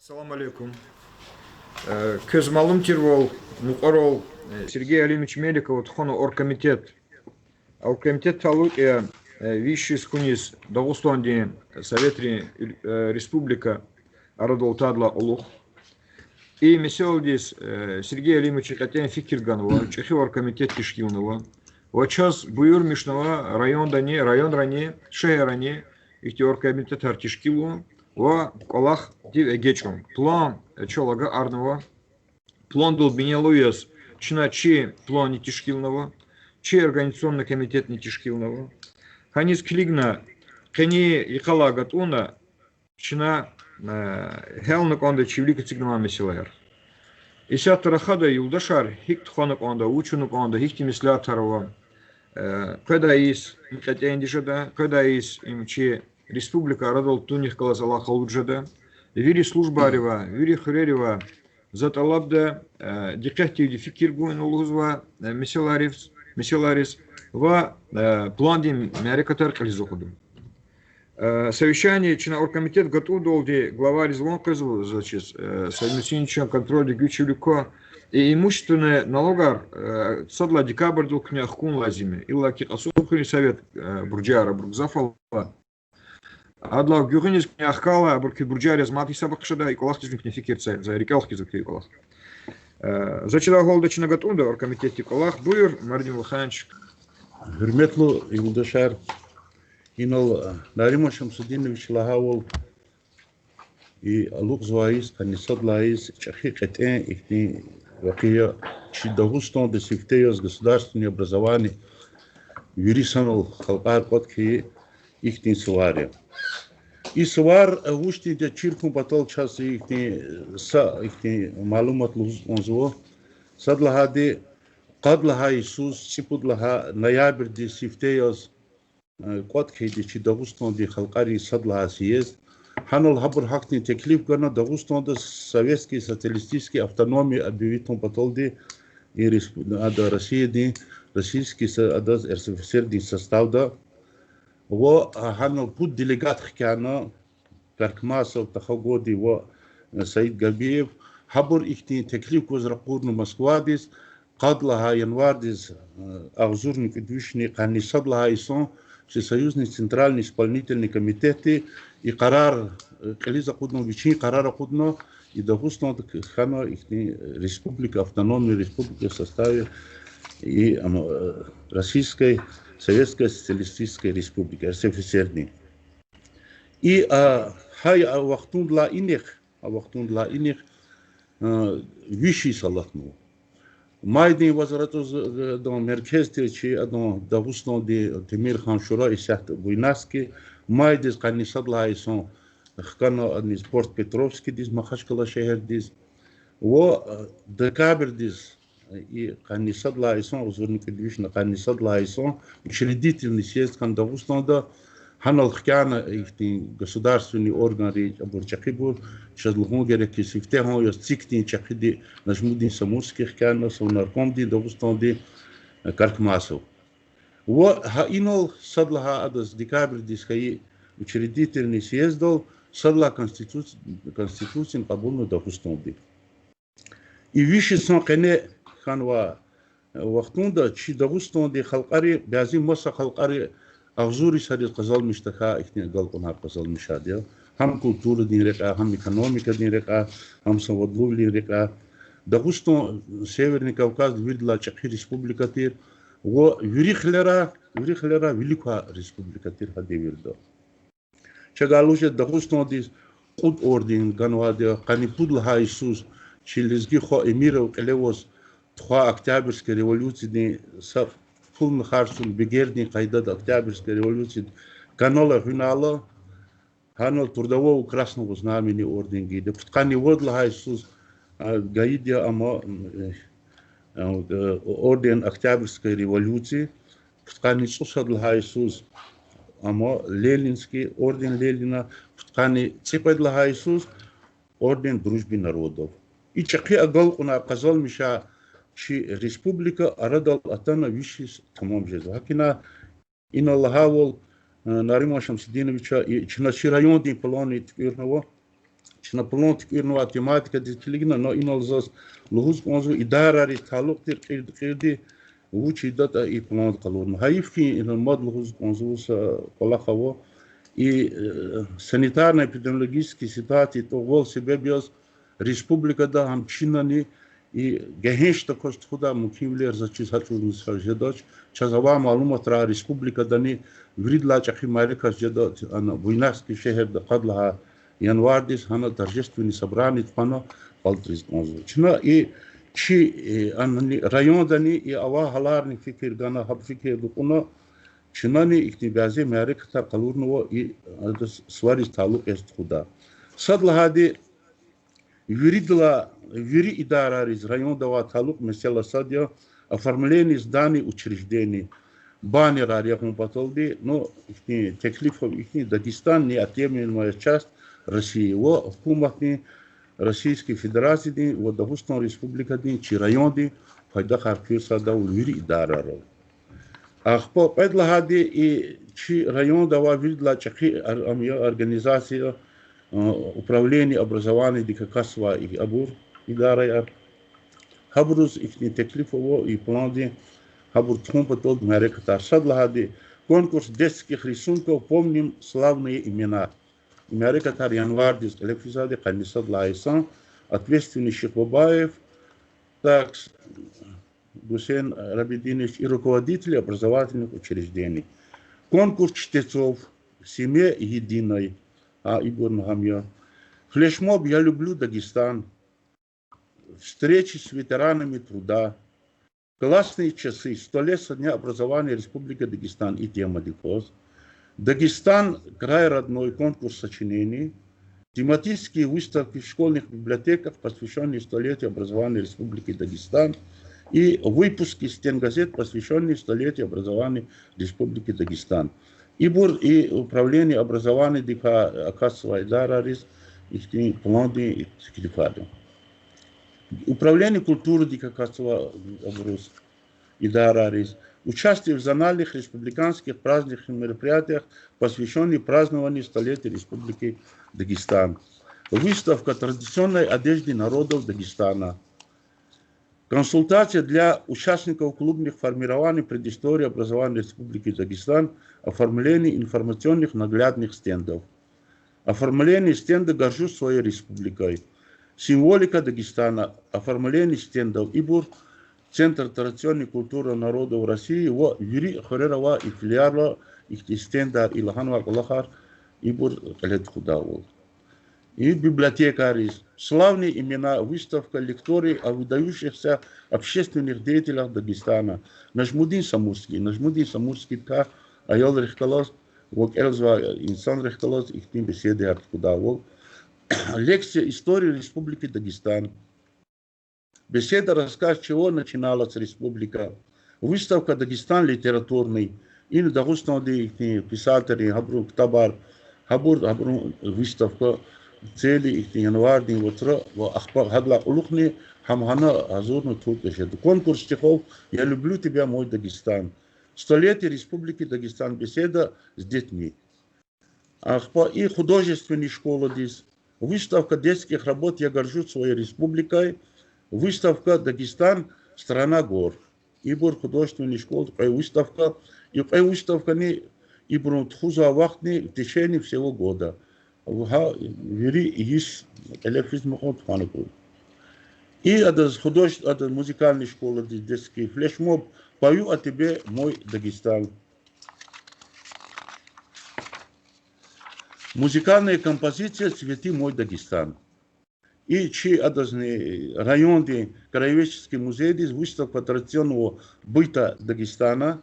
Салам алейкум. Көз малым тирвол, муқарол Сергей Алимович Меликов, тхону оргкомитет. Оргкомитет талут виши скунис Дагустанди Советри Республика Арадол Тадла Олух. И меселдис Сергей Алимович Катян Фикирганова, Чехи оргкомитет Кишкивнова. Вот час буюр Мишнова, район ране, шея ране, их оргкомитет Артишкиву. Ва колах див эгечом. План чолага арнова. План дол бинелуяс чина чи план нетишкилного. Чи организационный комитет нетишкилного. Ханис клигна кени икалагат уна чина хелнак онда чивлика цигнама месилаяр. Исятара хада юлдашар хикт хонак онда учунак онда хикти мислятарова. Когда из микатяндишада, когда из имчи Республика Радол Туних Калазала Халуджада, Вири Службарева, Вири Хуререва, Заталабда, Дикахти Фикиргуин Улузва, Меселарис, Ва Пландим Мярикатар Кализоходу. Совещание Чина оргкомитет готов где глава Резвон Казу, значит, совместничем контроля Гючевлюко и имущественный налогар садла декабрь дул княхкун лазиме, илла кикасухри совет Бурджара, Бургзафала. Адла гюринис княхкала, бурки Бурджаре змати сабакшада и колах тижник не фикирца, за рекалхи за колах. Зачитал голдачина гатунда оргкомитете колах буйр Мардин Лоханч. Hürmetli yurttaşlar, inal Narim Şamsuddinoviç Lahawol aluk зваис, канисад лаис, чахикатен ихни вакия Дагустан до Сифтеяс государственное образование вирисанул халкар котки ихни свари. И свар ушти де чиркун батал час ихни малумат лузонзо садлахади قد لها يسوس سيبود لها نيابر دي سيفتيوز قد كيدي چي داغستان دي خلقاري صد لها سيز حانول حبر حقني تكليف قرنا داغستان دا советский социалистический автономии объявитон потол ди и ада Россия ди российский ада РСФСР ди состав да во حانول بود делегат хкяна Каркмасов Тахагоди во Саид Габиев حبر ихти теклиф гозракурну Москва дис قد لها январ дис агзурник двишни кани сад лها исон всесоюзный центральный исполнительный комитет и карар кализа кудно вичи карара кудно и Дагустан хана ихни республика автономная республика в составе и Российской Советской Социалистической Республики РСФСР. И хай вахтун ла иних виши салахну Майдин возратоз до меркезте чи одно Дагустан де Темир хан Шура и сят Буйнаски майдис канисад лайсон хкано адни спорт Петровский дис Махачкала шехер дис во декабрь дис и канисад лайсон узурник движна канисад лайсон учредительный съезд хан Дагустанда ханал хкяна ихти государственный орган речь Бурчакибур шадлхун гереки сифтехон ёс цикти чахиди нажмудин самурский хкяна сонарком ди Дагустан ди Каркмасов во хаинал садлха адас декабрь дис хай учредительный съезд дал садла конституцию кабулну Дагустан ди и виши сон кене ханва вахтунда чи Дагустан ди халқари бязи моса халқари أغزوري سرير قزال مشتكى إثنين قلقنا قزال مشادية هم كولتورة دين رقا هم إقономика دين رقا هم سوادلوب دين رقا Дагустан Северный Кавказ видела чахи республика тир во вирихлера великая республика тир хади вирдо чагалуше Дагустан дис куд орден ганвадия кани пудла Иисус чилизги хо эмиров элевос 3 октябрьской революции дин сав Фулн Харсун Бегердин Кайдад Октябрьской революции канала финала ханал трудового красного знамени орден гиде ткани водла Иисус гаидия ама орден Октябрьской революции ткани сусадла Иисус ама Ленинский орден Ленина ткани цепадла Иисус орден дружбы народов и чахи агалкуна казал миша Чи республика арадал атана вишис тамам жезу. Хакина ина лахавол Нарима Шамсудиновича и чина чи район дин плани тирного чина полонтик ирнова тематика дискилигна, но иналзас лухус конзу идарари талук тир кирди вучи дата и полонт калурн. Хаивки инал мод лухус конзу с полахаво и санитарно-эпидемиологические ситуации то гол себе биос республика да хамчинани и гехешта кост худа мукимлер за чиз хачун сажедач чазава малумат ра республика дани вридла чахи марика жедат ана буйнакский шехер да кадлаха январдис хана торжественный собрание пано палтрис конзу чна и чи анни район дани и ава халарни фикир гана хаб фикир дукуна чинани иктибази марика та калурного и сварис талук эст худа садлахади вери идарар из район дава талук месела садя оформление зданий учреждений баннер арьяхун патолди но ихни теклифов ихни Дагестан не отъемлемая часть России во хукуматни Российской Федерации во Дагестан Республика чи районы файда харкирса да вери идарар ахпо предлагади и чи район дава видла чахи организация управление образования дикакасва и абур идара хабруз ихни теклифово и планди хабур тхумпатол марекатар садлагади конкурс детских рисунков помним славные имена марекатар январдис элефизаде канисад лайсан ответственный Шихбабаев так Гусейн Рабидинович и руководители образовательных учреждений конкурс чтецов семье единой Игорь Нагамья. Флешмоб «Я люблю Дагестан», встречи с ветеранами труда, классные часы, 100 лет со дня образования Республики Дагестан и тема Дикоз, Дагестан, край родной, конкурс сочинений, тематические выставки в школьных библиотеках, посвященные столетию образования Республики Дагестан, и выпуски стенгазет, посвященные столетию образования Республики Дагестан. Ибур и управление образования дика акасва идарарис ихти планди и скрифаду. Управление культуры дика акасва абрус идарарис. Участие в зональных республиканских праздничных мероприятиях, посвященных празднованию столетия Республики Дагестан. Выставка традиционной одежды народов Дагестана. Консультация для участников клубных формирований предыстории образования Республики Дагестан, оформление информационных наглядных стендов. Оформление стенда «Горжусь своей республикой». Символика Дагестана, оформление стендов Ибур, Центр традиционной культуры народов России, во Юрий Хорерова и филиала их стенда Илаханва Калахар, Ибур Калетхудавол. И библиотекари, славные имена, выставка лекторий о выдающихся общественных деятелях Дагестана. Нажмудин Самурский, та Айол Рехкалос, вот Эльзва Инсан Рехкалос, их тем беседы Арткудавол. Лекция «История Республики Дагестан». Беседа рассказ, чего начиналась республика. Выставка «Дагестан литературный». И на Дагестане писатели, Хабру Ктабар, Хабур выставка. Цели их январный вот ахпар хадла улухни хамхана азурну тут дешет. Конкурс стихов «Я люблю тебя, мой Дагестан». Столетие Республики Дагестан. Беседа с детьми. Ахпар и художественная школа здесь. Выставка детских работ «Я горжусь своей республикой». Выставка «Дагестан. Страна гор». Ибур художественная школа. Выставка. И выставка не ибур тхуза вахтни в течение всего года. Вери есть элефизм ханукул. И это художественная, это музыкальная школа, детский флешмоб. Пою о тебе, мой Дагестан. Музыкальная композиция «Цвети, мой Дагестан». И чи адазный район, краеведческий музей, выставка традиционного быта Дагестана.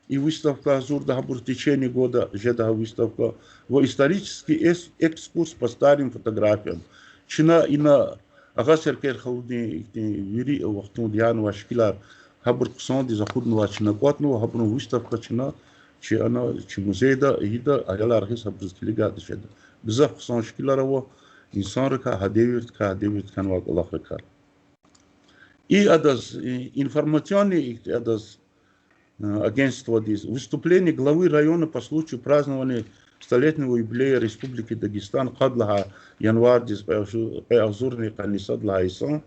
И выставка Азурда Хабур в течение года, жеда выставка, в исторический экскурс по старым фотографиям. Чина и на Агасеркер Халуди, Вири, Вахтун Диану, Ашкилар, Хабур Ксанди, Захуднова, Чина Котнова, Хабур выставка Чина, Чи она, Чи музейда, Ида, Аяла Архис, Хабурскилига, Дешеда. Бизах Ксан Шкиларова, Инсанрика, Хадевит, Канвак, Аллахрика. И адаз информационный, адаз агентство выступление главы района по случаю празднования столетнего юбилея Республики Дагестан قبلها январь بأزورني قنصة لايسون.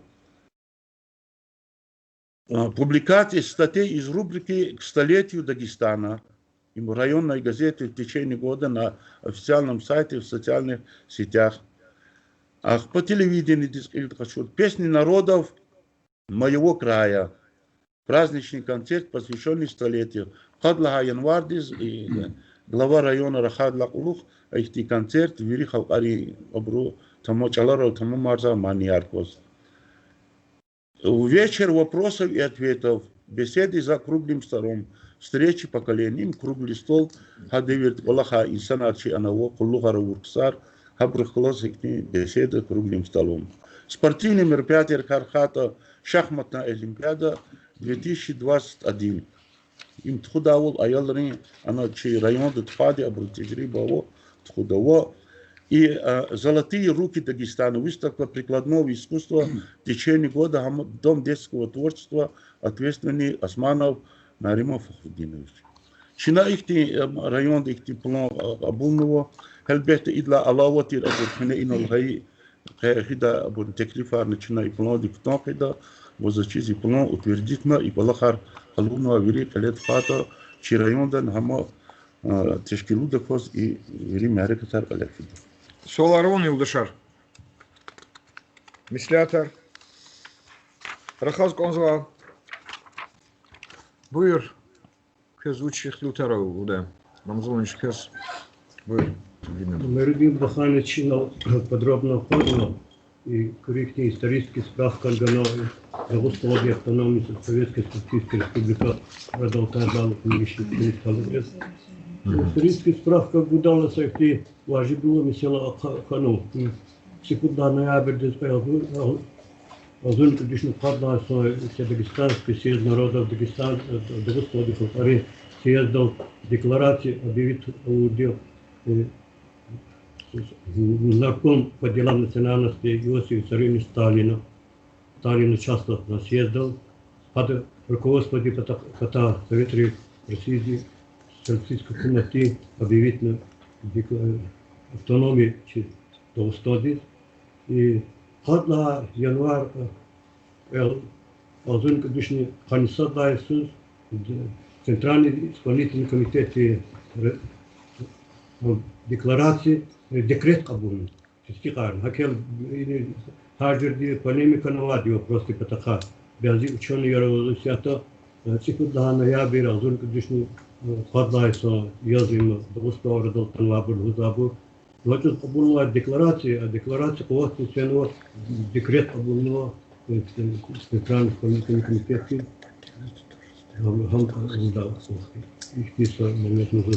Публикация статей из рубрики «К столетию Дагестана» в районной газете в течение года на официальном сайте, в социальных сетях. По телевидению песни народов моего края. Праздничный концерт, посвященный столетию. قبلها январь глава района Рахад Лакулух, ихти концерт вири халқари абру тамо чаларо тамо марза маниаркос. Вечер вопросов и ответов, беседы за круглым столом, встречи поколений, круглый стол, хадевирт Аллаха инсанарчи анаво куллухара урксар, хабрахлос ихти беседы круглым столом. Спортивные мероприятия Кархата, шахматная олимпиада 2021. Им тхудавол аялрин, она чей район датхади абрутижри баво тхудаво. И «Золотые руки Дагестана», выставка прикладного искусства в течение года, Дом детского творчества, ответственный Османов Наримов Фахрудинович. Чина ихти район ихти план абунного, хелбете идла алаватир абурхине инолхай, хида абун теклифар начина и план диктон хида, возачизи план утвердительно и балахар халунного вири калет фата, чи район дан хама тешкилу дакос и вири мярекатар калякфида. Соларон Илдышар. Мислятар. Рахаз Конзва. Бuyur. Kız uçuk lutara уда. Намзонич кыз. Buyur. Меридин Баханычина подробно оформлено и корректный исторический справка Ганой Загустовой автономии Советской Социалистической Республики продолжала коммунистический коллегиз. Исторический справка Гудала Сайти Важибула Мисела Хану. Секунда ноябрь Азун Кудишну Падна Дагестанский съезд народов Дагестан Дагустовой Фари съездил декларации объявит удел нарком по делам национальности Иосифа Виссарионовича Сталина. Сталин участвовал на съезде под руководством депутата Совета России Социалистической комнаты объявить на автономии Дагестана. И хатла январь Азун Кудишни Ханисад Дайсус Центральный исполнительный комитет декларации декрет кабулен. Стихар. Хакел харджерди полемика навади вопросы патаха. Бязи ученые яролусята цикудла ноябрь Азун Кудишни Хадайса язым Дагестана далтан лабур хузабур. Вот кабулна декларация, а декларация вот ценного декрет кабулного Центральный исполнительный комитет. Их писал момент назад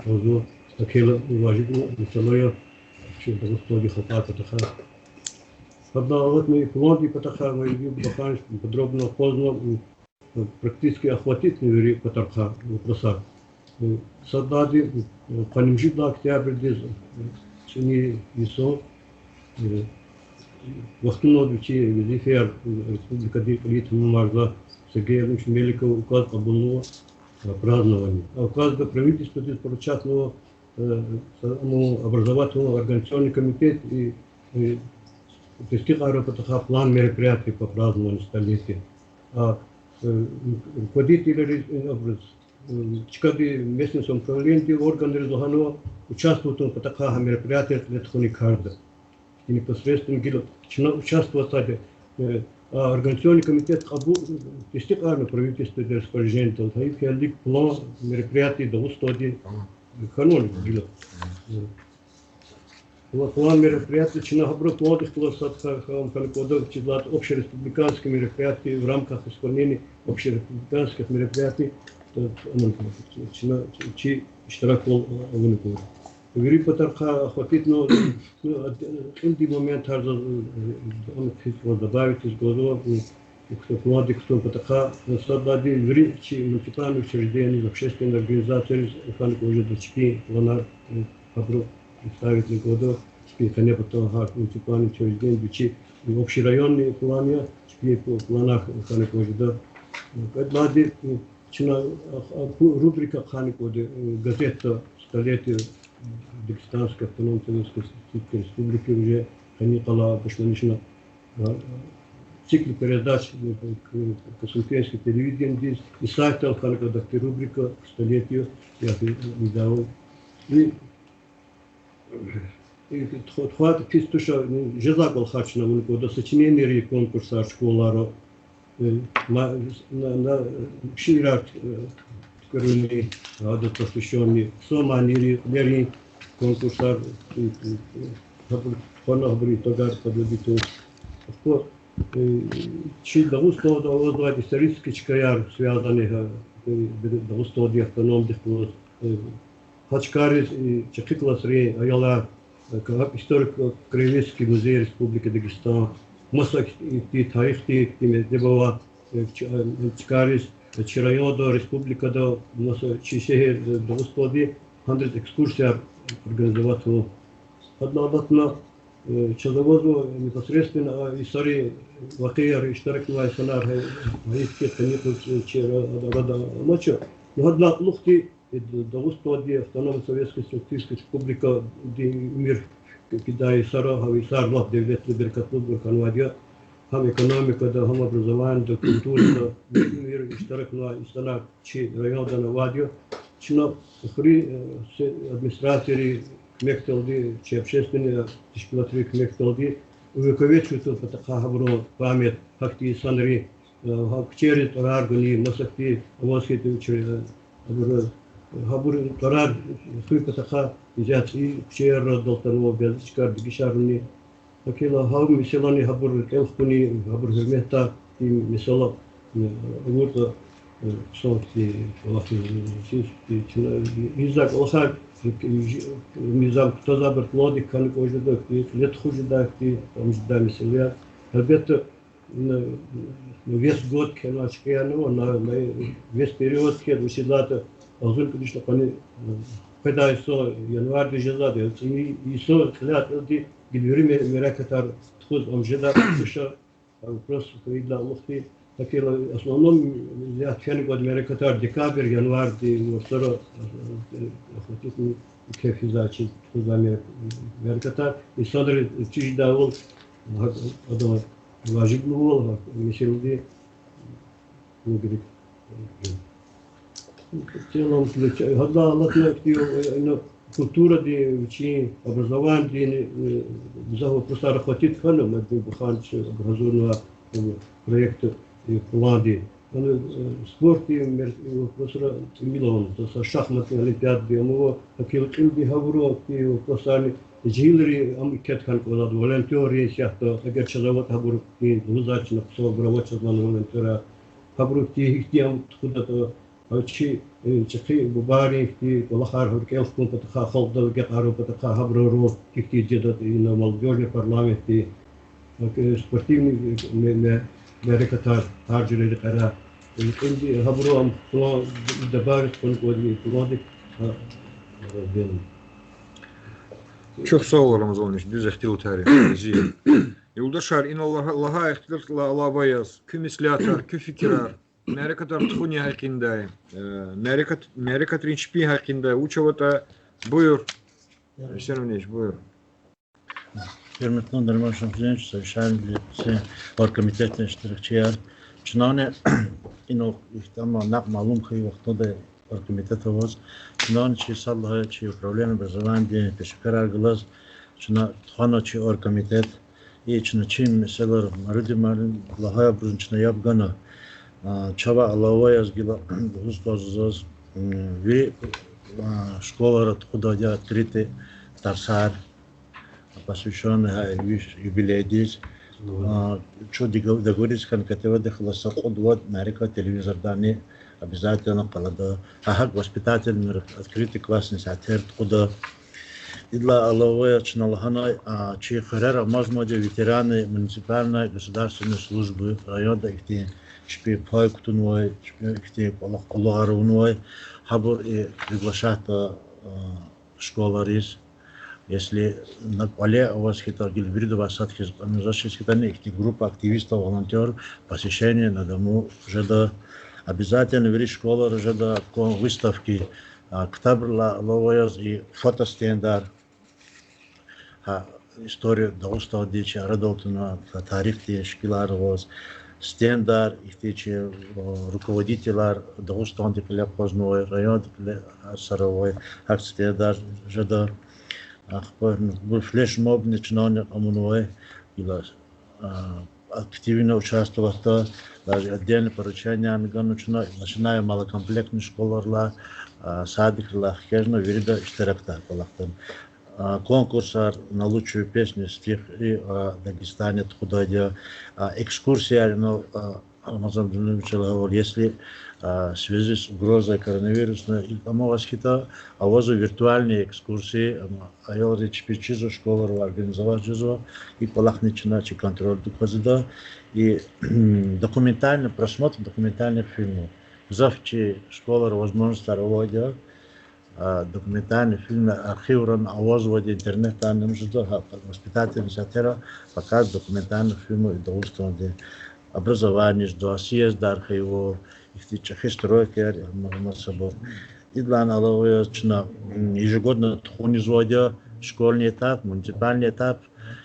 тоже такие важные условия, что Дагестан хапата таха. Когда вот мы плоды патаха мы баханш подробно познал практически охватить не патаха вопроса. Садади понимжит на октябрь дез чини исо вахтунодучи визифер Республика Дикалит Мумарза Сергей Ильич Меликов указ кабулного празднования. А указ до правительства поручатного образовательного организационный комитет и план мероприятий по празднованию столетия. А руководители местного самоуправления органы Резуханова участвуют в таких мероприятиях для Тхуникарда. И непосредственно участвовать а организационный комитет действительно правительство для распоряжения толкает план мероприятий до устойчивости канон гило. План мероприятий чинахабрут молодых классов калькодов числат общереспубликанских мероприятий в рамках исполнения общереспубликанских мероприятий чи иштиракол авункор. Вири патарха охватительно инди момент харза он хотел добавить из года молодых кто патарха садади вири чи муниципальные учреждения общественные организации фанк уже дочки ланар хабру представитель года спикане потом хат муниципальные учреждения чи общерайонные планы чи по планах фанк уже да кадлади чина рубрика ханкоде газета столетие Дагестанской автономной Советской Республики уже Ханикала Пашманишна цикл передач Космическое телевидение здесь и сайт Алханка рубрика к столетию я издавал. И хватит чисто, что жеза был хачна, до сочинения конкурса школара на шират коренный, адат посвященный Соманири, Лери конкурса Хонахбри, Тогар, Подобиту. Чи Дагустов давал исторический чкаяр, связанный Дагустов автономных Хачкарис и Чакикласри, Аяла, Историко-краеведческий музей Республики Дагестан, Масак и Тарихти, Дебова, Чакарис, Чирайодо, Республика до Чишехе, Дагустоди, 100 экскурсия организовать. Одна Чадовозу непосредственно истории Вакияр, Иштаракова, Санар, Маистки, Каникул, Чирада, Мачо. Но одна лухти Дагустоди, автономная Советская Социалистическая Республика, мир Китай, Сара, Хависар, Лав, Девлет, Беркатуб, Ханвадия, хам экономика, да, хам образование, да, культура, да, мир, Иштаракова, Санар, Чи, район, да, Навадия. Чина, хри, администрации, Мекталди, чи общественные тишкилатри Мекталди, увековечивают потака хабро память хакти санри, хакчери тараргани, масакти, авосхити учри, хабур тарар хуй потака изяци пчера долтарова безчкар дигишарни, хакила хам миселани хабур элхуни, хабур хермета и мисала вот софти лахи чисти чина изак лахак Низам кто забрал лодик, как уже так, лет хуже так, там ждали себя. Ребята весь год, на весь период, когда седлата, азуль, конечно, когда еще январь дежазады, и еще лет эти гидвери меракатар, тхуз амжеда, еще просто видно лохти. Такие основном я тяну год меракатар декабрь, январь, и второй охотник кефизачи туда меракатар и садры чиждавол, одно важибловол, мишелди, говорит. В целом, когда латвия культура ди учи образование ди за просто охотит ханом, это буханч образованного проекта и планы. Спорт и просто миллион, то шахматные олимпиады, ему акилкинди хавро, и просто жилри амикет хан колад волонтеры, шахта, агар человек хабур и лузачно все гравочно волонтера, хабур тихтям куда-то очи чехи бубари и лахар хуркел кун патха холда гетару патха хабро тихти джедат и на молодежный парламент и спортивный мерекатар харжили кара инди хабро пло добавить конкурентный продукт раздел. Çok sağ ol Ramazan, düz ehtiyalı tarih. Yoldaşlar, in Allah'a ehtiyalı Allah bayaz, kümisliyatar, küfikirar, merekatar txunya hakkında, merekatar inçpi hakkında, uçavata, buyur. Hüseyin buyur. Hürmetli Darmaşan Fizenç, Sayışan Bilgisi, Orkomiteten iştirakçılar, Çınane, ino ihtamma nak malum kıyı vaxtada Orkomitet avaz, Çınane çi sallaha çi problemi bezavani diye teşekkür argılaz, Çına txana çi Orkomitet, i çına çi meseler marudi marun lahaya brun çına yapgana, Çava Allah'a yazgıla, hustazız, ve школа откуда открыты Тарсар, посвященная юбилею. Что договориться, как это выдохлося, вот Америка, телевизор даны, обязательно колода. Хахак воспитатель, открытый классный сатир, откуда Идла Аллахая Чналхана, чьи харера, возможно, ветераны муниципальной государственной службы района, их шпи пойктунвой, их полугаровной, хабур и приглашать школарис. Если на поле у вас какие-то гильбридовые осадки, их группа активистов, волонтеров, посещение на дому, уже до обязательно вери школа, уже до выставки كتاب لويز и фотостендар историю Дагустава дичи Радолтуна тарих те шкиларовоз стендар ихтечи руководителар Дагустан дикле позной район дикле саровой хак стендар жадар был флешмоб начинание амуной ила активно участвовал даже отдельные поручения начиная малокомплектные школы садиклар хежно вида штиракта балахтан конкурсар на лучшую песню стих и Дагестане худая экскурсия но Рамазан Дмитриевич говорил если в связи с угрозой коронавируса и там у вас хита а возу виртуальные экскурсии а я речь печизу школу организовать жезо и полахнична чи контроль доказада и документальный просмотр документальных фильмов завчи школа возможность старого документальный фильм архиврон авозводи интернет там ждо воспитательный сатира показ документальных фильмов и доустонде образование ждо съезд архивов их чехистройки масабо и для налоговой ежегодно тхунизводя школьный этап муниципальный этап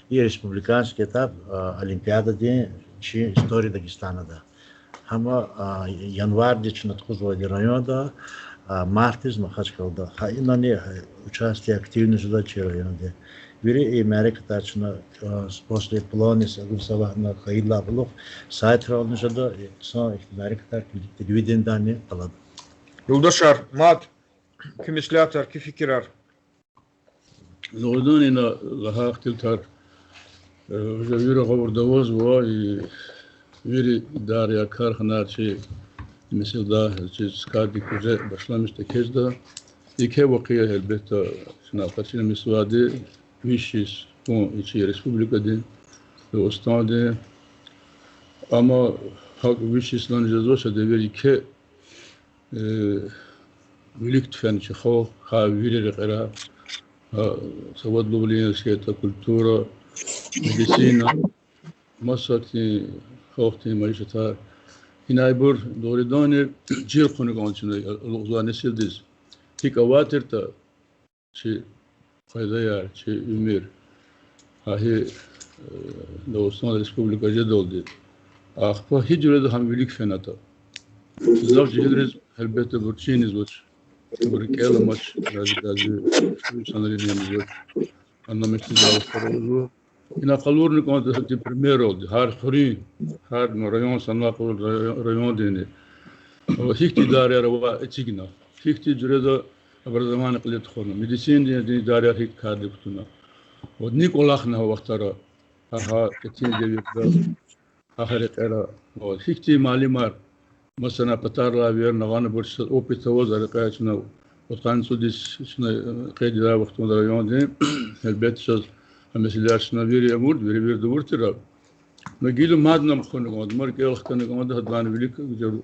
и республиканский этап олимпиада день чи истории Дагестана да хама январь дична тхузводи района мартиз махачкалда хаинани участие активно задачи районе вири и Америка тачна после плана согласовать на хаила блок сайт ролны жада со Америка так телевидение дане палад Юлдашар, мат, кемислятар, кефикирар. Лодони на лахахтилтар вира говордавоз и вири дарья кархначи مثل چیز کاری که باشلامش تکیزده یکی واقعی البته شناخته مسواده ویشیس اون ایچی رسپوبلیکا دی استاده اما حق ویشیس لانجازو شده ویری که ویلیکت فن چه خو ها ویری رقرا سواد لوبلینس که تا کلتورا مدیسینا مساتی خوفتی معیشتا İnaybur doğrudan cil konu konusunda uzun nesildiz. Tik avatırta çi faydaya çi ümür ahi Dağıstan Respublikacı da oldu. Ahpa hiç öyle de hamvilik fenata. Zav cihediriz elbette burçiniz var. Burkela maç razı sanırım yanımız var. Anlamıştı Dağıstan ina kalurni konta ti primero oldu. Har rayon sanma kol rayon deni. O hikti darya rava içigna. Hikti cüreda zaman kılet khona. Medisin deni darya hik kardı kutuna. O Nikolahna vaxtara. Ha ketin devir ahret era. O hikti malimar. Mesela patarla ver navan burç opita wazar qaçna. O tansudis şuna qeydida vaxtunda rayon deni. Elbette söz مثل أشنا بيري أمور بيري دور ترى نقيل ما عندنا مخون قاعد مر كي أختنا قاعد هدوان بيلك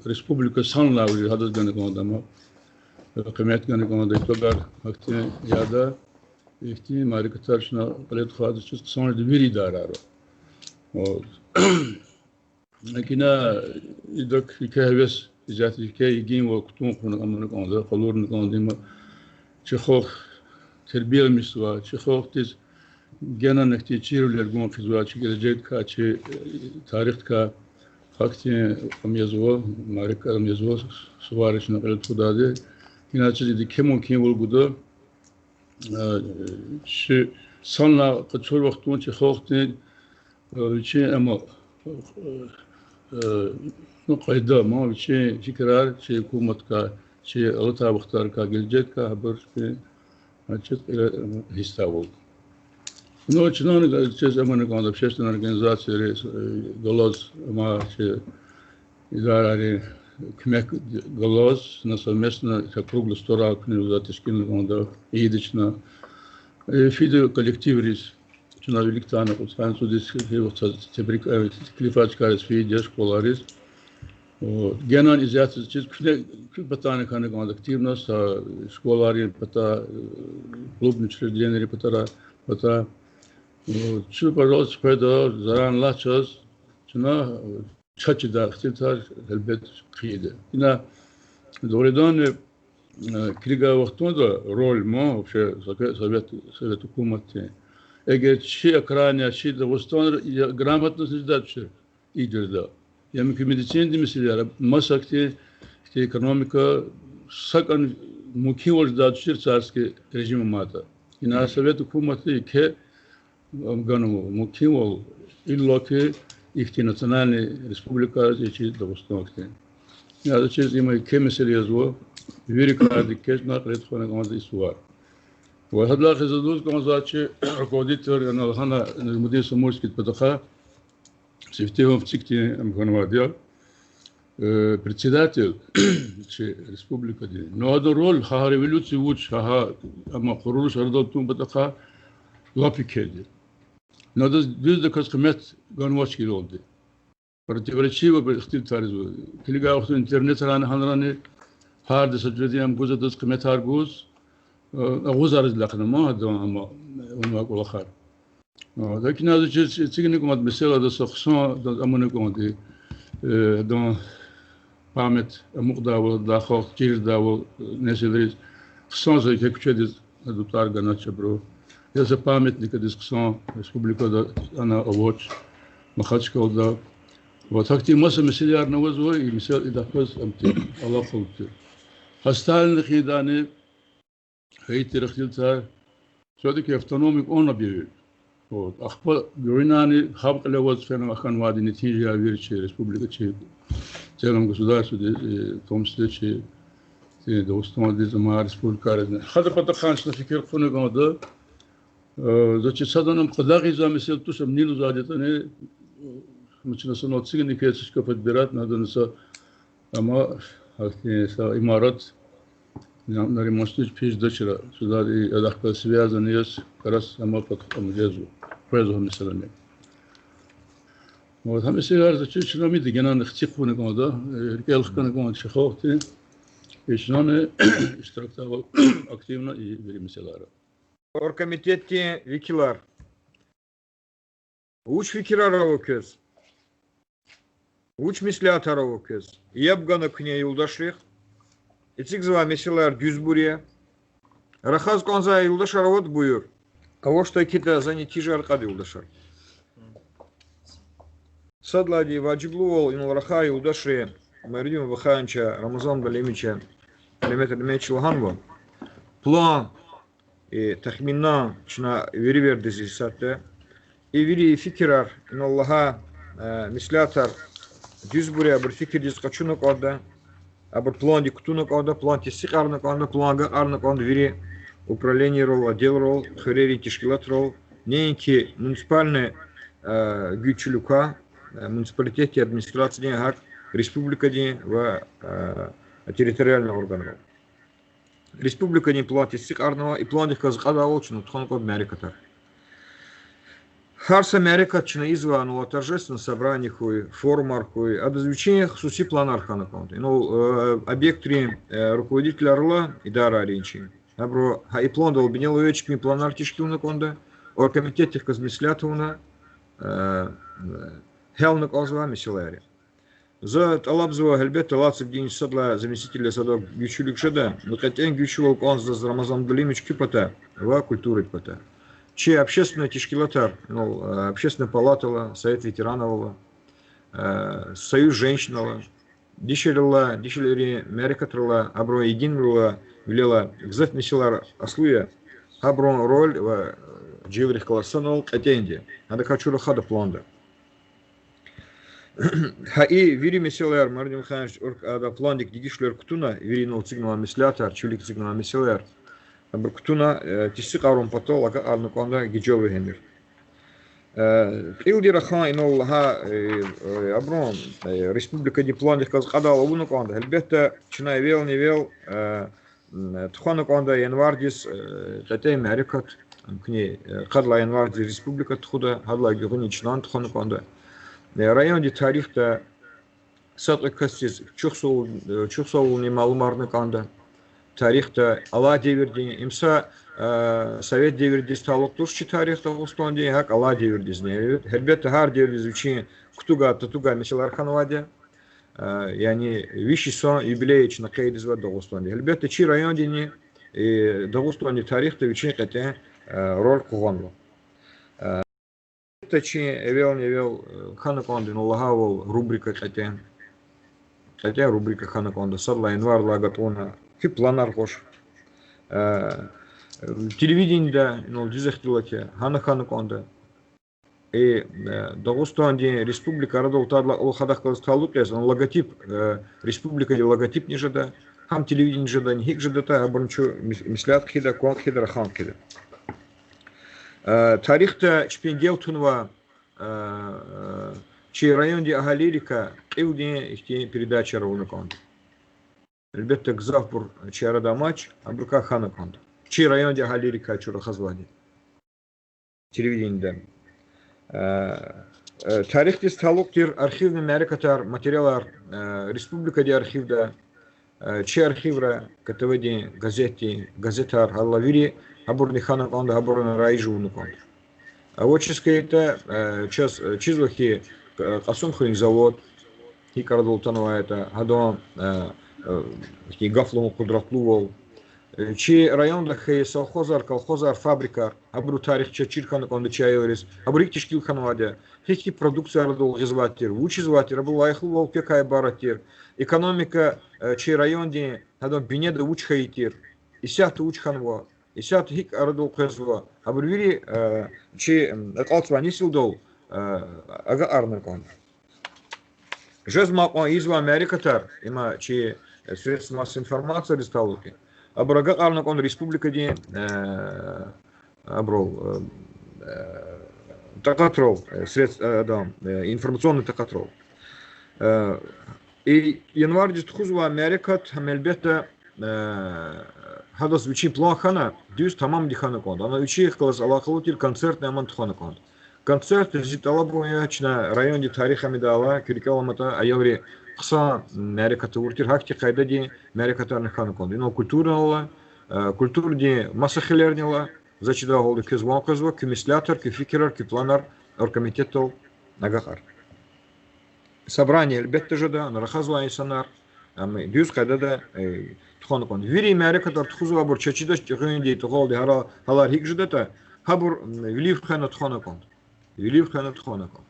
ريسبوبليكا سان لا ولي هذا جانا قاعد ما قيمت جانا قاعد يتوقع وقت يادا يختي مارك ترشنا قلت خاطر شو سان بيري دارارو لكن إذا كهوس إذا كيجين وقتون خون أمنا قاعد خلورنا قاعد ما شخوخ تربية المستوى شخوخ تز gene nehtiçiler gon fizulaçı gelecek kaçı tarih ka fakti amyazo marek amyazo suvarış naqlet kudade inaçı dedi kemo kim olgudu şu sonra kaçır vaxtun ki xoxti çi ama no qayda ma çi fikrar çi hukumat ka çi alta vaxtlar ka gelecek ka haber ki açık histavol Ну, начинали через американские общественные организации, голос, издарали кмек голос, на совместно круглый стол, книгу тишкин, онда идична, фидео коллектив рис, чина великтана, вот судис, тебрик, клифачкарис, фидео школарис, генан изяци, чиз патаны каны гонда активность, школари пата, клубные учреждения пата Şu parol speda zaran laçaz, şuna çaçıda xtitar elbet kıydı. Yine doğrudan крига вахтонда роль мо вообще совет hukumatı. Eğer çi ekranya çi de voston gрамотно сдачи идерда. Я мекмедицин демисилер масакти экономика сакан мукивол сдачи царский режим мата. И на совет hukumatı ke гану мукивол иллоки их национальные республикации çi de vostonки. Я зачем има ke mesele yazıyor. Великая кешна редхона гомад исуар. وهذا خزدوز كمزاتشي руководитель аналхана мудир самурский патаха севтеvom цикти амханвадия председатель республика ди. Но одну роль ха революции уч ха ама курулуш ардотун патаха лапикеди. Надо düzde kısmet ganvaçki oldu. Противоречиво бехтил таризу. Килига охту интернет hanrani هارد سجديام جوز دز قيمة هارجوز غوزار لكن ما هذا ما أقول آخر لكن هذا شيء تيجي عند مثلا ده سخصان ده أمانكم عندي ده قامت مقدار ده خاص كير ده ونسيلريز خصان زي كذا ده تارجنا شبرو يا قامت نكدي خصان ريسبوبليكا ده أنا أوتش ما خدش كل ده وتحتي مثلا نوزوه مثال إذا كوز أمتي الله خلته Hastanelik hidane heyeti rektiltar şöyle автономик ona bir o akpa görünani halk levaz falan akan vadi netice verici Respublika Çek целом государстве томстечи доступно для зама республика хада патаханшна фикер кунагода зачем саданам кадаги замысел тушам нилу задетане начинается от сигни кесочка подбирать надо ama имарат на ремонтуют пиздачера сюда и адахка связаны есть раз сама потом лезу производство населения. Вот мы сейчас зачем что мы дигнан хтипуны года рекелхканы года шахохты и что мы истрактовал активно и веримселара. Оргкомитетте викилар. Уч викирарова көз. Уч мислятарова көз. Ябганы кне юлдашлых. İçik zıva meseleler düz buraya. Rahaz konza yıldaşar ot buyur. Kavoşta kita zani tijar kad yıldaşar. Sadladi vaciblu ol inul raha yıldaşı. Merdüm vakhança Ramazan Dalemiçe Lemet Demeç Lahanvo. Plan tahminna şuna veri verdi zisatte. Veri fikrar inallaha mislatar düz buraya bir fikir diz kaçunuk orada. Aber план диктунок онда, план тисикарнок онда, план гарнок онда вири управление рол, отдел рол, херери тишкилат рол, неньки муниципальные гючулюка, муниципалитете администрации хак, республика день в территориальный орган рол. Республика день план тисикарного и план дихказкада олчну тхонок од Америкатар. Харс Америка чина изванула торжественное собрание хуй, форумар хуй, а до звучения суси планар ханаконт. Ну, объекты руководителя орла и дара речи. Абро, и план дал бенел вечками планар тишкилна конда, оргкомитетих казмислятовна, хелнак озва мисилари. За талабзова гельбет талацып день садла заместителя садок гючулик шеда, но хотя гючулок он за Рамазан Далимич кипата, ва культуры кипата. Че общественная тишкилатар, ну, общественная палата, совет ветеранов, союз женщин, дишелери мерикатрла, абро единрла, велела гзет месилар аслуя, абро роль в джеврих колоссонол атенди, надо хочу рахада планда. И вири месилар, Мардин Ханш, ада пландик дигишлер кутуна, вири нол цигнала мислятар, чулик цигнала месилар. Абрктуна тисик аром патол ага арнуканда гиджове хендер. Илдира хан инол ха аброн республика дипландих каз кадал обунуканда. Элбетте чина вел не вел тхонуканда январдис татей Америкат кни кадла январдис республика тхуда хадла гюгни чинан тхонуканда. Район ди тарихта сатык кастиз чухсол не малумарнуканда. Тарихта Алла девердин имса совет деверди сталок турчи тарихта Остонди хак Алла девердизне. Хербетте хар девердиз учи кутуга татуга меселар ханваде. يعني ويشي سو يبليش نقيد زوا دغستاني البته چي رايون ديني دغستاني تاريخ تويچين قته رول قوانلو تچي ايوال خانقاندن الله рубрика قته рубрика خانقاند صلا انوار лагатона في планар хош телевидение ну дизехтилоке ханақанда и Дагестан республика Радолтадла ол хадахкалс талукес он логотип республика де логотип не жада хам телевидение жада не хик жада та абрунчу мислят хида кон хида хан хида тарихта шпингел тунва чи районде Агалирика эуде ихти передача равнокон البته гзавпур чарада матч абрука ханакон чи районде Агалирика чура хазвади телевидение Tarihte taluktir arxivni merekatar materialar Respublikada arxivda çi arxivra katavadi gazetar hallaviri haburni xanaqanda haburni rayjuvnu kond. А вот это час чизлохи Qasumxo'ning завод Hikardoltanova это гадон гафлому кудратлу чи районда хей совхозар колхозар фабрика абру тарихча чирханаконда чайорис абрик тишкил ханваде хики продукция радол гизватир учизватир абу лайху волпекай баратир экономика чи районде гадон бинеда учхаитир исят учханва исят хик радол qezва абрвири чи qaltsvani sildol aga arnakon жезмаყон изва америкатар има чи средства массовой информации ресталуки Абрага Арнакон Республика Ди Аброл Такатрол, информационный Такатрол. И январь дистхузва Америка Хамельбета Хадас Вичи Плохана, Дюс Тамам Диханакон. Она Вичи Хкалас Аллахалутир концерт на Мантханакон. Концерт Зиталабуя на районе Тариха Медала, Кирикаламата, Айаври. Қса мәрекаты уртир хакти қайдади мәрекатарны ханакон. Ино культурди масахилернила зачида голды кезван кезва, кемислятор, кефикерар, кепланар, оргкомитетол нагахар. Собрание элбетте жада, нарахазва инсанар, дюз қайдада туханакон. Вири мәрекатар тухузва бур чачидаш тихуинди тухалди халар хик жадата, хабур вилив хана туханакон. Вилив хана туханакон.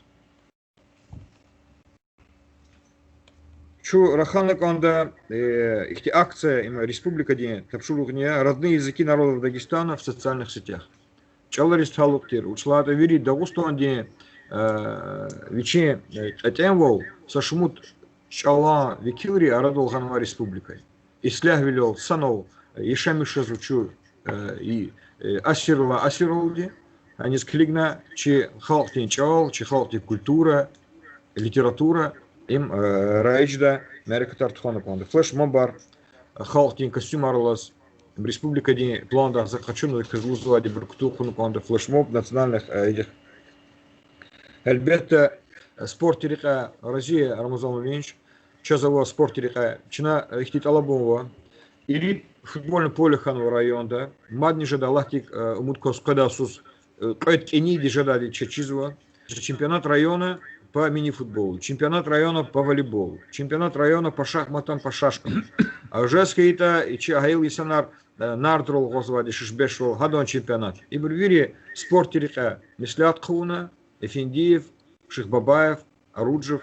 Şu Раханаканда эти акция има республика день тапшуругния родные языки народов Дагестана в социальных сетях. Чаларис талуктир учлада вири Дагестан день вичи атемвол сашмут чала викилри арадол ханва республикой. Ислях вилел санол ешамиша звучу и асиролди они склигна чи халтин чал чи халтин культура литература им райджда мерекатар туханаконда флешмобар халтин костюм аралас республика ди планда захачуна кызлузва ди буркту хунаконда флешмоб национальных этих البته спорт река Россия Рамазан Винч чазово спорт река чина ихти талабова или футбольное поле ханова районда мадни жада лахтик умуткос кадасус кайтени ди жада ди чечизва чемпионат района по мини-футболу, чемпионат района по волейболу, чемпионат района по шахматам, по шашкам. А уже скейта и чагаил и санар нардрол гозвади шишбешвол гадон чемпионат. И бульвири спортерика Мислят Куна, Эфендиев, Шихбабаев, Аруджев,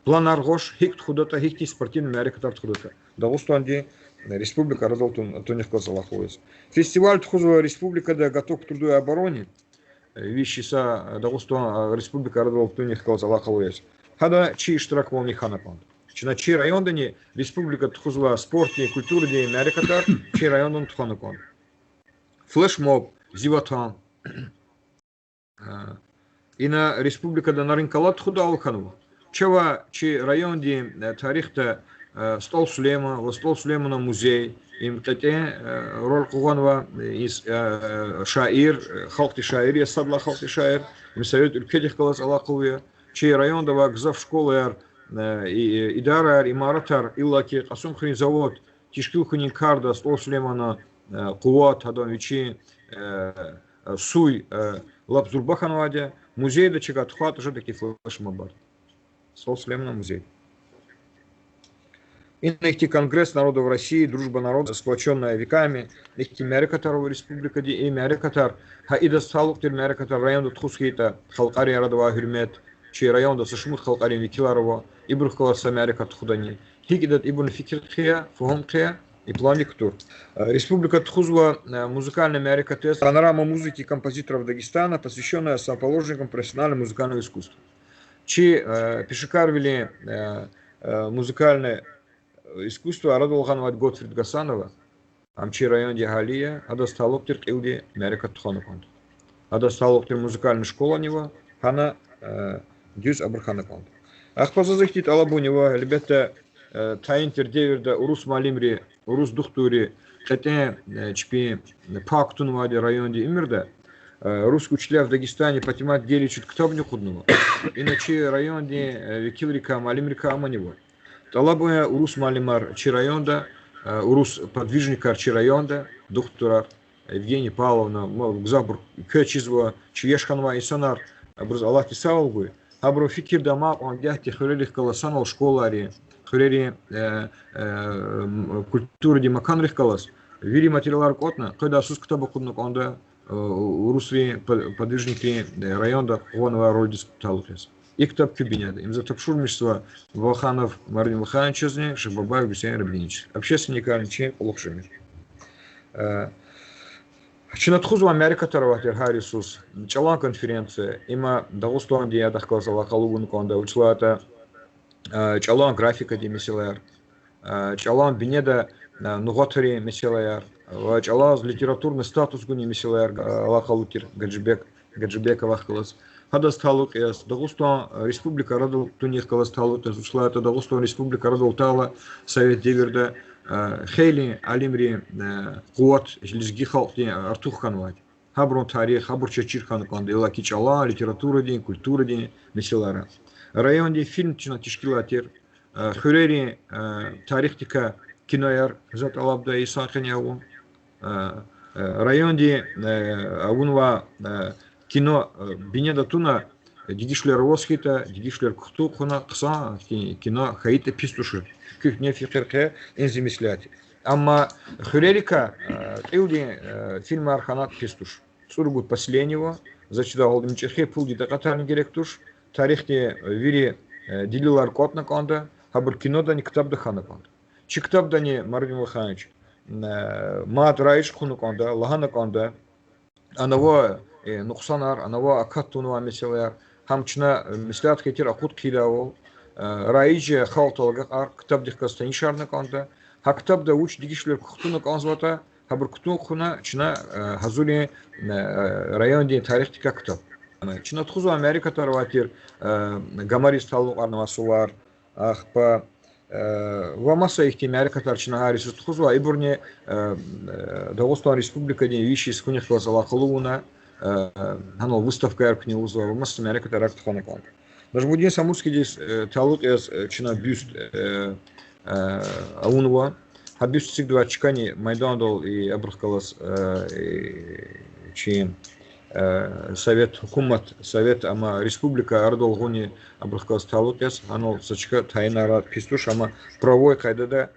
Планар Гош, Хикт Худота, Хикти спортивный мерикатар Худота. Дагестанди республика Радолтун Туневка Залахуис. Фестиваль Тхузова республика да готов к труду и обороне. Вещи са Дагестан республика Радол Тунех Калзалахалуес. Хада чи штрак волни ханапан. Чина чи райондани республика Тхузва спорте культуры де мерикатар чи райондон тханакон. Флешмоб зиватан. Ина республика да наринкалат худа алханова. Чева чи районди тарихта стол Сулеймана музей. Им кстати роль Куганова из шаир, халти шаир, я садла халти шаир, им совет ülkedих калас алакулия, чей район дава гзав школы идара имаратар иллаки Qasumxo'ning завод тишкилхунин карда стол Сулеймана куват хадон вичи суй лапзурбаханваде музей да чегат хват уже таки флешмобар. Сол Слемна музей. И нехти Конгресс народов России, дружба народов, сплоченная веками, нехти Мерикатарова республика, и Мерикатар, хаида салуктир Мерикатар, районда Тхускита, Халкари Радова Хюрмет, чей районда Сашмут Халкари Викиларова, Ибрухкалас Америка Тхудани, Хигидат Ибн Фикирхия, Фухомхия и Планиктур. Республика Тхузла, музыкальная Мерикатес, панорама музыки композиторов Дагестана, посвященная основоположникам профессионального музыкального искусства. Чи Пешикарвили музыкальное искусство Арадулханват Готфрид Гасанова, Амчи район Галия, Адасталоктир Илди Мерика Тхонаконт. Адасталоктир музыкальная школа него, Хана Дюз Абраханаконт. Ахпазазахтит Алабунева, ребята, Таинтер Деверда, Урус Малимри, Урус Духтури, Катен Чпи, Пактунвади районе Имирда, русский учителя в Дагестане Патимат Деличут Ктабню Худнова, иначе районе Викилрика Малимрика Аманева. Талабуя Урус Малимар Чирайонда, Урус подвижника Чирайонда, доктора Евгения Павловна, Гзабр Кечизва, Чиешханва и Санар, Аллахи Саулгуй, Абру Фикир Дама, он дяхти Хурелих Каласанал школари, Хурери культуры Димаканрих Калас, Вири материалар Котна, когда Сус Ктабакуднак онда, Урусли подвижники районда Хонова Рольдис Талухес. И ктаб кабинета. Им затопшурмишство Ваханов Марин Ваханчезни, Шабабаев Гусейн Рабинич. Общественник Арничи Лохшемир. Чинатхузу Америка Тараватер Харисус. Начала конференция. Има Дагустан Дия Дахказала Халугун Конда. Учлата Чалан графика Ди Месилер. Чалан Бенеда Нугатари Месилер. Чалан литературный статус Гуни Месилер. Лахалутир Гаджибека Вахкалас. Хадас Талук эс Дагустан Республика Радул Туних Калас Талук эс ушла это Дагустан Республика Радул Тала Совет Деверда Хейли Алимри Куат Лизги Халки Артух Ханват Хаброн Тарих Хабур Чачир Ханкан Дела Кичала литература день культура день Месилара район день фильм Чина Тишкилатир Хурери Тарихтика Кинояр Зат Алабда и Саханяу район день Агунва кино Бенеда Туна, Дигишлер Восхита, Дигишлер Кухтухуна, Кса, кино Хаита Пистуши, Кухня Фикерке, Энзимисляти. Амма Хурерика, Илди, фильм Арханат Пистуш. Сургут последнего, зачитал Алдимчехе, Пулди Дакатарни Директуш, Тарихте Вири Дилилар Котна Конда, Хабр кино Дани Ктаб Дахана Конда. Чиктаб Дани Марвин Лаханч, Мат Раиш Хуну Конда, Лахана Конда, Анова نقصانار أنا وأكتون ومثلير همچنا مثلات كتير أخذ كيلاو رأيج خالط الجار كتاب ده كاستني شارنا كانتا هكتاب ده وش ديجيش للكتون كانزواتا هبر كتون خنا چنا هزولي ريان دي تاريخ تكا كتاب چنا تخوزو أمريكا ترواتير جماري ستالو أرنا مسولار أخبا وماسا их Америка тарчна Харисус тخوزو إبرني Дагестан Республика день вещи с кунях лазалахлуна Ханал выставка яркни узла, масса Америка таракт ханакан. Даже будем самурский здесь талут из чина бюст Аунова, а бюст всегда чекани Майдандол и Абрахкалас чи Совет Хукумат, Совет Ама Республика Ардол Гуни Абрахкалас талут из, Ханал сачка тайнара пистуш, ама правой кайдада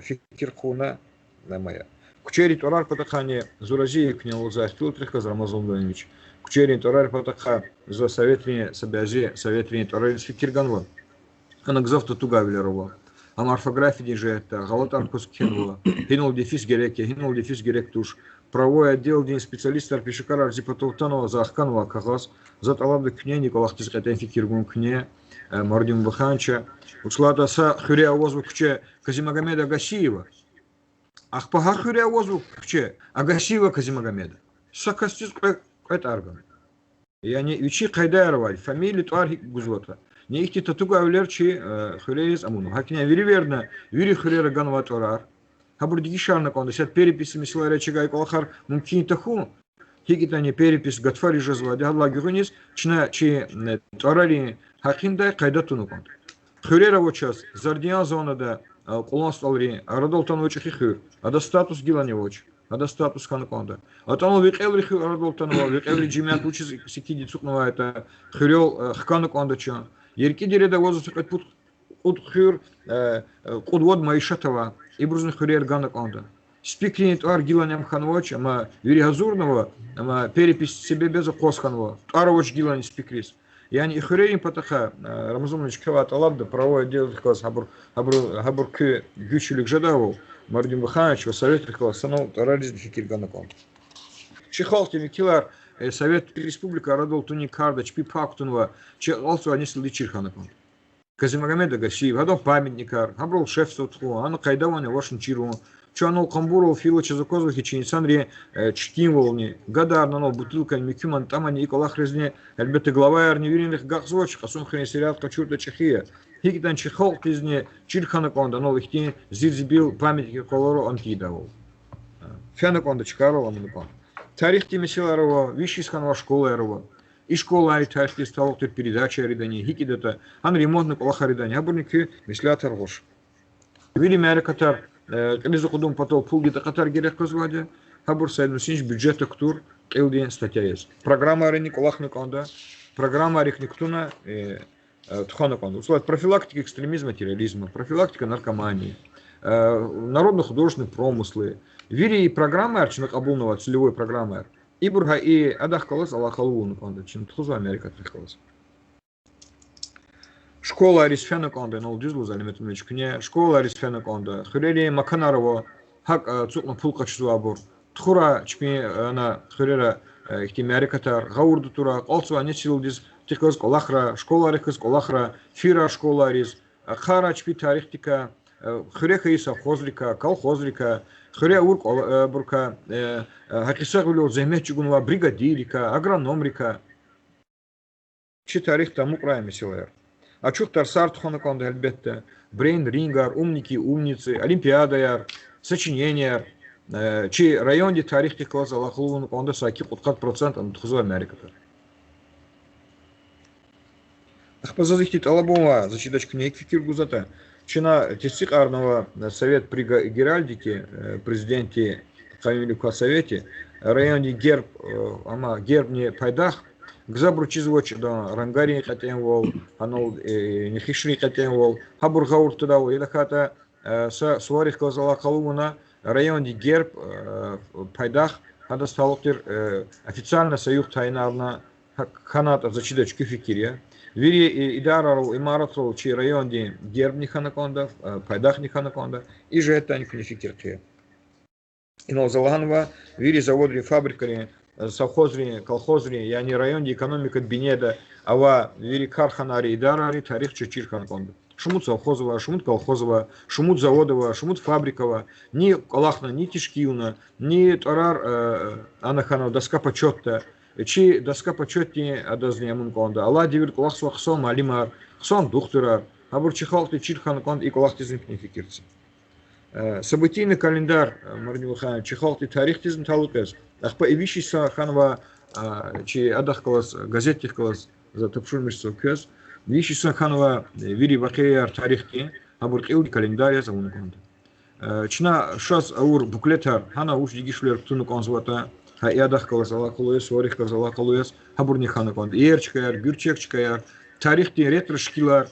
фикир хуна на моя. Кучери Торар Патахани Зурази княл за Филтрика Рамазон Данович. Кучери Торар Патаха за советвине Сабязи, советвине Торар Фикирганва. Она гзавта Тугавилерова. А морфография диже это Галатан Кускенова. Хинул дефис Герек туш. Правой отдел день специалист Арпишикара Арзипатултанова за Ахканова Кагас. За Талабда Кне Николах Тизкатен Фикиргун Кне. Мардим Баханча. Учлата са Хюрия Озву Кче Казимагомеда Гасиева. Ахпагар Хюрия Озву Кче Агасиева Казимагомеда. Сакастиз Кайт Арган. Я не Вичи Кайдайроваль. Фамилия Туархик Гузвота. Не их татуга авлерчи Хюрерис Амуну. Хакиня Вириверна Вири Хюрера Ганваторар. Хабур Дигишарна Конда. Сят переписи Мисила Речигай Колахар Мумкин Таху. Хигитани перепис Гатфари Жазва. Дядла Гюнис Чна Чи Торари Хакиндай Кайдатуну Конда. Хюрера вот час. Зардиан зона да Колонсталри. Арадолтан Вочи Хюр. Ада статус Гилани Воч. Ада статус Ханаконда. А там Викелри Арадолтан Викелри Джимят учит Сикиди Цукнова это Хюрел Ханаконда Ча. Ерки дереда возу пут удхюр кудвод маишатова и брузны хурер ганак онда. Спикринит аргиланям ханвоч, ама Юрий Газурного, ама перепись себе без косханво. Аровоч гилани спикрис. Yani İhreyin pataka Ramazanoviç Kıvat alab da проводит делать класс хабур к güçlük жадаву Мардин Баханович ve Совет Классанов Тарарис Фикирганаком. Чехалтими килар Совет Республика Радол Туни Карда Чпи Пактунова Че also они слили Чирханаком. Казимагомеда Гасиев, Адон памятникар, Хаброл шефство тху, Анна Кайдаване Вашин Чиру, Чуанол Камбуров, Фила Чазаковых и Чинисанри Чтимволни, Гадар, Нанол Бутылка, Микюман, Тамани, Иколах Резне, Эльбеты Главайар, Неверенных Гахзоч, Хасунхани Сериат Качурта Чехия, Хигдан Чехол Тизне, Чирханаконда, Новых Зирзибил, памятники Колоро Антидавол. Фянаконда Чкарова Манукон. Тарих Тимисиларова, Вишисканова школа и школа айтайски стал тут передача редани, хикидата, ан ремонтный колаха редани, абурники мислятар гош. Видим Катар, Элиза Кудум потол пулгита Катар герек козваде, Хабур Сайднусинч бюджет актур, Элдин статья есть. Программа Арени Колахны Конда, программа Арихниктуна, Тхана Конда. Условия профилактика экстремизма, терроризма, профилактика наркомании, народно-художественные промыслы. Вири и программа Арчинак Абулнова, целевой программы. Ибурга и Адах Колос Аллахалуун Конда, чем Тхуза Америка Трихолос. Школа Арисфена Конда, нол дизлу залиметумеч кне, школа Арисфена Конда, Хурели Маканарово, Хак Цукна Пулкачу Абур, Тхура Чпи на Хурера Ихти Америкатар, Гаурду Тура, also они силдис, Тихоз Колахра, школа Арихас Колахра, Фира школа Арис, Хара Чпи Тарихтика, Хурека Иса Хозрика, Колхозрика, Хуря Урк Бурка, Хакисагулю Земечугунова, бригадирика, агрономрика. Читарих там украйме силер. А чухтар сартхона конда эльбетте, брейн рингар, умники, умницы, олимпиада яр, сочинения, чи районде тарихти класса лахлун конда саки 50% от хузу Америката. Ахпазазихтит алабума, зачиточку не фикир гузата. Чина тесик арнова совет при Геральдике, президенте Камилюка совете, районе герб, ама герб не пайдах, гзабру чизвоч до рангари катен вол, анол не хишри катен вол, хабур гаур туда вол, елахата са суарих казала калумуна, районе герб пайдах, хада сталоктер официально союз тайнарна ханата зачиточку фикирия. Вири идарару имарату чи районде герб ниханаконда, пайдах ниханаконда, и же это не фикирте. Ино Залаганова, вири заводри фабрикари, совхозри, колхозри, яни районде экономика бинеда, ава вири карханари идарари, тарих чечирханаконда. Шумут совхозова, шумут колхозова, шумут заводова, шумут фабрикова, ни Аллахна, ни Тишкиуна, ни Тарар Анаханов, доска почетта, чи доска почетни адазниямун конда. Алла дивир колахсва хсон малимар, хсон духтурар, абур чихалты чирхан конд и колахтизм фикирцы. Событийный календарь Мардин Баханович, чихалты тарихтизм талукез. Ахпа и виши са ханва чи адахкалас газеттихкалас за топшурмишцов кез. Виши са ханва вири вакеяр тарихти, абур килди календарь за вун конда. Чна шас аур буклетар хана уж дигишлер птуну конзвата. Ядах калас алакалуес, орих калас алакалуес, хабурни ханаконд. Ерчкаяр, бюрчекчкаяр, тарихти ретрошкилар.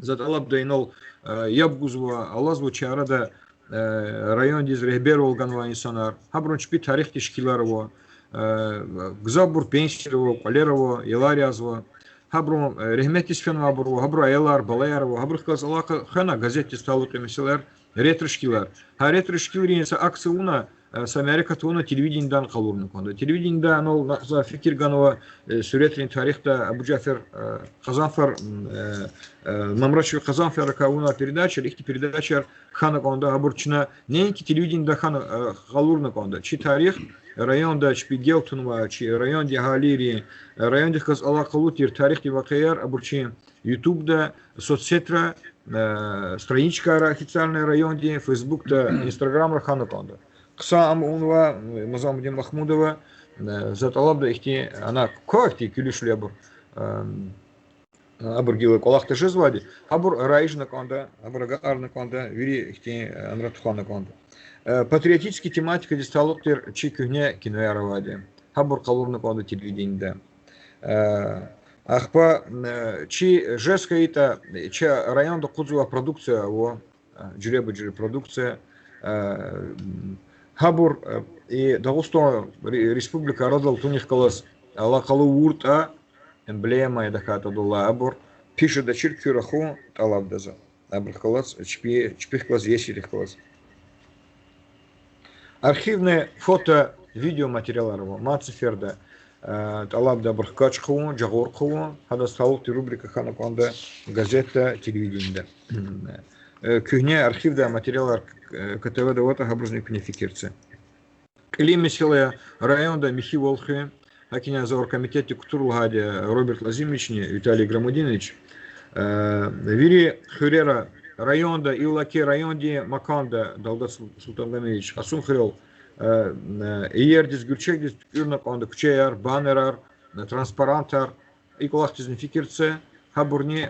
Зат алаб дайнол ябгузва, алазву чарада район диз рехбер олганва инсанар. Хабурн чпи тарихти шкиларова, гзабур пенсирово, колерово, елариазва. Хабурн рехметис фенвабурво, хабурн аялар, балаярова, хабурн калас алака хана газетти сталут эмисилар, ретрошкилар. Ха ретрошкиларин са аксауна, с Америка туна телевидениедан калурны конда. Телевидениеда анол нахза фикирганова сүретлин тарихта Абу Джафер Казанфар Мамрачев Казанфар кауна передача, лихти передача хана конда абурчна ненки телевидениеда хана калурны конда. Чи тарих районда Шпигел тунва, чи районде Галири, районде каз алакалутир тарихти вакаяр абурчи Ютубда соцсетра страничка официальная районде, Фейсбукта, Инстаграмра хана конда. Кса Амунова, Мазамудин Махмудова, заталабда ихти, она коакти кюлюшли абур, абургилы колахта жизвади, абур райжна конда, абургарна конда, вири ихти анратхана конда. Патриотический тематика дисталоктер чикюхне кинояровади, абур калурна конда телевиденьда. Ахпа, чи жеска ита, чи район до кузова продукция, о, джиреба продукция, хабур и Дагустан республика родил туних колос, лакалу урта, эмблема и дахата дула абур, пишет да чиркюраху, талабдаза, абур колос, чпих колос, есирих колос. Архивные фото, видеоматериалы, мациферда, талаб да брхкачху, джагорху, хада сталут рубрика ханаконда, газета, телевидение. Кухня архивда материалар КТВ да вот хабрузник пнефикирцы. Климесилая районда Михи Волхи, акиня за оргкомитете культурлагаде Роберт Лазимович, Виталий Громадинович, вири хюрера районда Иллаки районде Маканда Далдат Султангамевич, Асум Хрел, Иердис Гюрчегдис, Юрнак онда Кчеяр, Баннерар, Транспарантар, Иколахтизн Фикирце, Хабурни,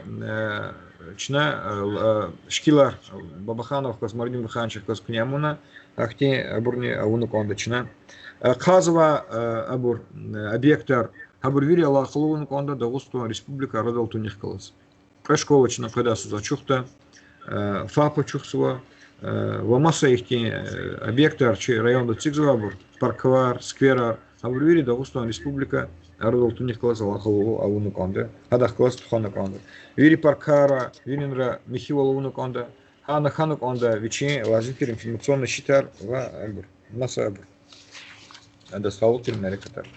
Чна, Шкилар, Бабаханов, Космардин Баханчик, Коскунямуна, Ахти, Абурни, Авунак онда Чна, Казва, Абур, объектар, Хабурвири, Аллахлунак онда, Дагустан Республика, Родал Тунихкалас. Пешковочна, когда Сузачухта, ФАПа Чухсова, Вамаса ихти объектар, чи район до Цигзуабур, Парквар, Скверар, Хабурвири, Дагустан Республика, Родал Тунихкалас, Аллахлу, Авунак онда, Хадахкалас, Туханак онда. Вири Паркара, Вининра, Михива Лунак онда, Хана Ханак онда, Вичи, Лазинкер, информационный щитар, Абур, Маса Абур. Достал Америкатар.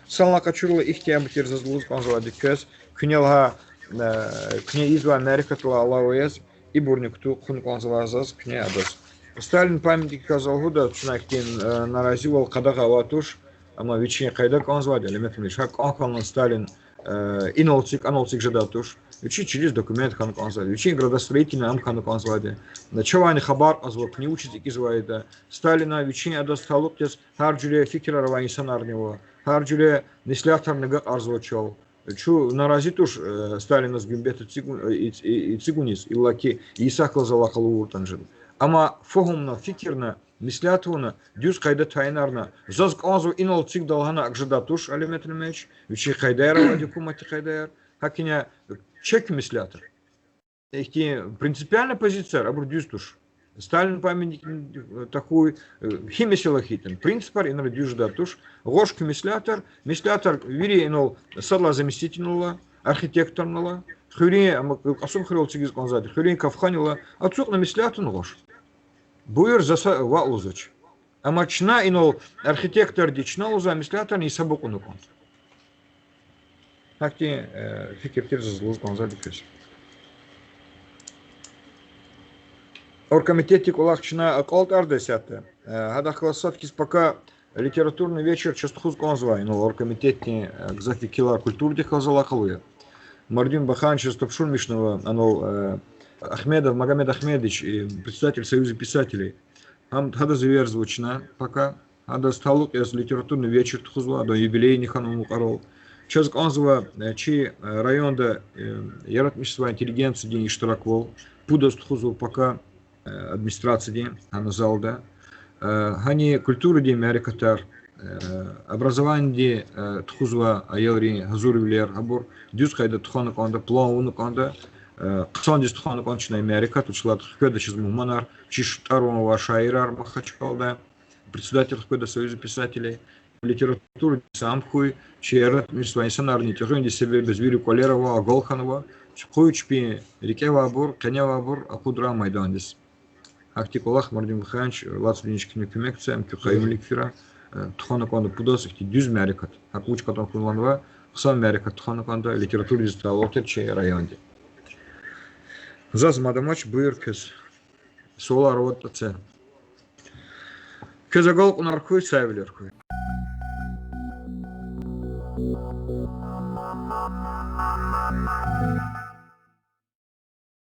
Сална Качурла ихти Абутир Зазлуз, Конзала Диккес, Кнелга, Кне Изва Америкатла Аллауэс, и Бурникту, Хун Конзалазаз, Кне Адас. Сталин памятник Казалгуда, Цунахтин, наразивал Кадаха Латуш, Ама Вичи Кайда Конзлади, Алиметмиш, Хак Анхан Сталин, Инолцик, Анолцик Жадатуш, Вичи через документ Хан Конзлади, Вичи градостроительный Амхан Конзлади. Начавани Хабар Азвак не учится Извайда. Сталина Вичи Адас Талуктес, Харджуле Фикера Раванисан Арнева, Харджуле Неслятарнега Арзвачал. Чу наразитуш Сталина с Гюмбета и Цигунис, и Лаки, и Исакла Залахалу Уртанжин. Ама фогумна, фикерна, мислятвуна, дюс кайда тайнарна, зазг азу инол циг далгана акжадатуш, алиметр меч, вичи хайдайра вадикумати хайдайр, хакиня чек мислятор. Ихти принципиальная позиция, абурдюстуш. Сталин памятник такой, химисилахитен, принципар инра дюждатуш, гошки мислятор, вири инол садла заместительнула, архитекторнула, хюри, асум хрил цигиз конзади, хюри кавханила, отсюк на мислятон гош. Буер за ваузач. А мачна инол архитектор дична уза мислятор не сабоку нукон. Хакти фикертир за злуз конзади кеш. Оргкомитете Кулахчина Аколтар 10. Гадах Классовкис пока литературный вечер Частхуз Конзва, но оргкомитете Гзафи Кила культуры Халзалахалуя. Мардин Баханч Стопшун Мишнова, оно Ахмедов, Магомед Ахмедович, председатель Союза писателей. Хада Завер звучна пока. Хада Сталук из литературный вечер Тхузва, до юбилейный Хану Мукарол. Сейчас Конзва, чей район да Ярат Мишества интеллигенции день Иштараквол. Пудост Тхузва пока администрация день, Ханазалда. Хани культура день Мерикатар. Образование день Тхузва Айелри Хазуривлер Абур. Дюс хайда Тхана Конда, Плауна Конда. Ксандис Тхана Кончна Америка, тут шла Тхкеда через Муманар, Чиштарова Шайрар Махачкалда, председатель Тхкеда Союза писателей, литературы Самхуй, Черет, Мишвайсанарни, Тюренди себе без Вирю Колерова, Голханова, Чхуичпи, Рикева Абур, Канева Абур, Акудра Майдандис. Актиколах Мардин Баханч, Лацлинички Нюкимекция, Мкюхаим Ликфира, Тхана Конда Пудос, их дюз Мерикат, Акуч Катон Кунланва, Хсан Мерикат Тхана Конда, литературе Засталотер, Чей районде. Заз мадамач биркес солар вот Кезагол наркуй савлеркуй.